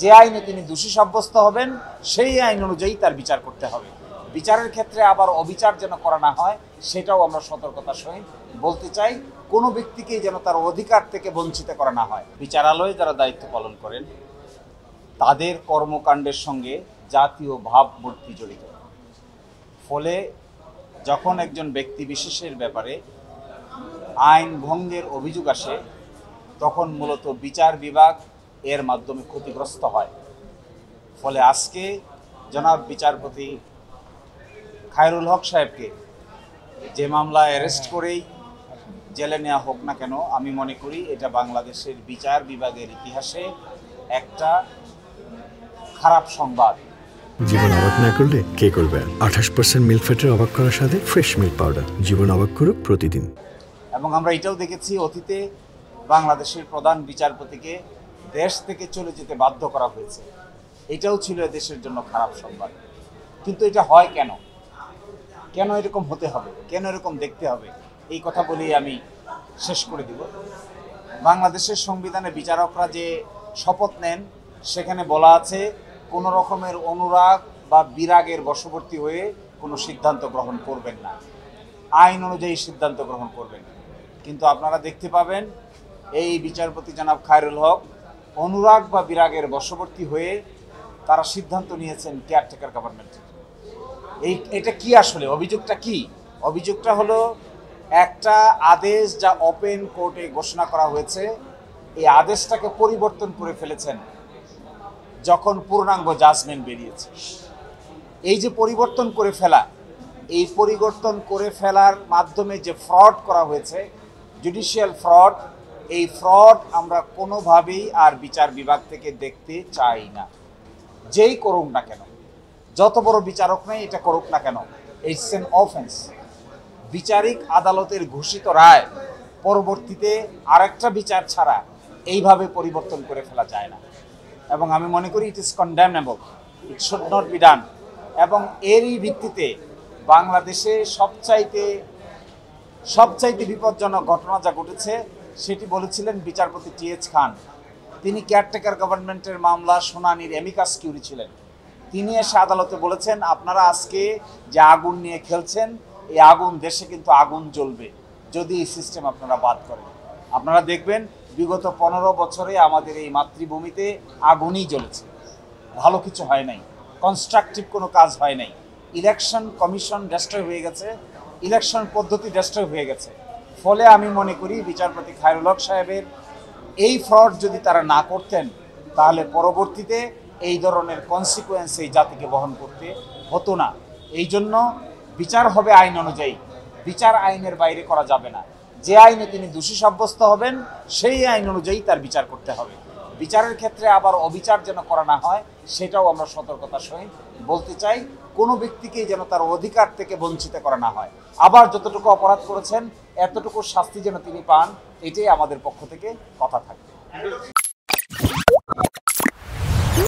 যে আইনে তিনি দোষী সাব্যস্ত হবেন সেই আইন অনুযায়ী তার বিচার করতে হবে। বিচারের ক্ষেত্রে আবার অবিচার যেন করা না হয় সেটাও আমরা সতর্কতার সহিত বলতে চাই। কোনো ব্যক্তিকেই যেন তার অধিকার থেকে বঞ্চিত করা না হয়। বিচারালয়ে যারা দায়িত্ব পালন করেন তাদের কর্মকাণ্ডের সঙ্গে জাতীয় ভাবমূর্তি জড়িত। ফলে যখন একজন ব্যক্তি বিশেষের ব্যাপারে আইন ভঙ্গের অভিযোগ আসে তখন মূলত বিচার বিভাগ এর মাধ্যমে ক্ষতিগ্রস্ত হয়। ফলে আজকে জনাব বিচারপতি খায়রুল হক সাহেবকে যে মামলা অ্যারেস্ট করেই জেলে নেওয়া হোক না কেন, আমি মনে করি এটা বাংলাদেশের বিচার বিভাগের ইতিহাসে একটা খারাপ সংবাদ। জীবন অবাক না করলে কে করবে? 28% মিল্ক ফ্যাটের অবাক করার সাথে ফ্রেশ মিল্ক পাউডার। জীবন অবাক করুক প্রতিদিন। এবং আমরা এটাও দেখেছি অতীতে বাংলাদেশের প্রধান বিচারপতিকে দেশ থেকে চলে যেতে বাধ্য করা হয়েছে। এটাও ছিল দেশের জন্য খারাপ সংবাদ। কিন্তু এটা হয় কেন? কেন এরকম হতে হবে? কেন এরকম দেখতে হবে? এই কথা বলেই আমি শেষ করে দিব। বাংলাদেশের সংবিধানে বিচারকরা যে শপথ নেন সেখানে বলা আছে কোনো রকমের অনুরাগ বা বিরাগের বশবর্তী হয়ে কোনো সিদ্ধান্ত গ্রহণ করবেন না, আইন অনুযায়ী সিদ্ধান্ত গ্রহণ করবেন। কিন্তু আপনারা দেখতে পাবেন এই বিচারপতি জনাব খায়রুল হক অনুরাগ বা বিরাগের বশবর্তী হয়ে তারা সিদ্ধান্ত নিয়েছেন কেয়ারটেকার গভর্নমেন্টের। এটা কি আসলে অভিযোগটা কি? অভিযোগটা হলো একটা আদেশ যা ওপেন কোর্টে ঘোষণা করা হয়েছে, এই আদেশটাকে পরিবর্তন করে ফেলেছেন যখন পূর্ণাঙ্গ জাজমেন্ট বেরিয়েছে। এই যে পরিবর্তন করে ফেলা, এই পরিবর্তন করে ফেলার মাধ্যমে যে ফ্রড করা হয়েছে, জুডিশিয়াল ফ্রড, এই ফ্রড আমরা কোনোভাবেই আর বিচার বিভাগ থেকে দেখতে চাই না। যেই করুক না কেন, যত বড় বিচারক নেই এটা করুক না কেন, ইটস এন অফেন্স। বিচারিক আদালতের ঘোষিত রায় পরবর্তীতে আরেকটা বিচার ছাড়া এইভাবে পরিবর্তন করে ফেলা যায় না। এবং আমি মনে করি it is কন্ডেমনেবল, it should not be done. এবং এরই ভিত্তিতে বাংলাদেশে সবচাইতে বিপজ্জনক ঘটনা যা ঘটেছে সেটি বলেছিলেন বিচারপতি টি.এইচ. খান। তিনি কেয়ারটেকার গভর্নমেন্টের মামলা শুনানির অ্যামিকাস কিউরি ছিলেন। তিনি এসে আদালতে বলেছেন আপনারা আজকে যে আগুন নিয়ে খেলছেন, এই আগুন দেশে কিন্তু আগুন জ্বলবে যদি এই সিস্টেম আপনারা বাদ করেন। আপনারা দেখবেন বিগত 15 বছরে আমাদের এই মাতৃভূমিতে আগুনই জ্বলেছে, ভালো কিছু হয় নাই, কনস্ট্রাকটিভ কোনো কাজ হয় নাই। ইলেকশন কমিশন ডেস্ট্রয় হয়ে গেছে, ইলেকশন পদ্ধতি ডেস্ট্রয় হয়ে গেছে। ফলে আমি মনে করি বিচারপতি খায়রুল হক সাহেবের এই ফ্রড যদি তারা না করতেন তাহলে পরবর্তীতে এই ধরনের কনসিকুয়েন্স এই জাতিকে বহন করতে হতো না। এই জন্য বিচার হবে আইন অনুযায়ী, বিচার আইনের বাইরে করা যাবে না। যে আইনে তিনি দোষী সাব্যস্ত হবেন সেই আইন অনুযায়ী তার বিচার করতে হবে। বিচারের ক্ষেত্রে আবার অবিচার যেন করা না হয় সেটাও আমরা সতর্কতার সহিত বলতে চাই। কোনো ব্যক্তিকেই যেন তার অধিকার থেকে বঞ্চিত করা না হয়। আবার যতটুকু অপরাধ করেছেন এতটুকু শাস্তি যেন তিনি পান, এটাই আমাদের পক্ষ থেকে কথা থাকবে।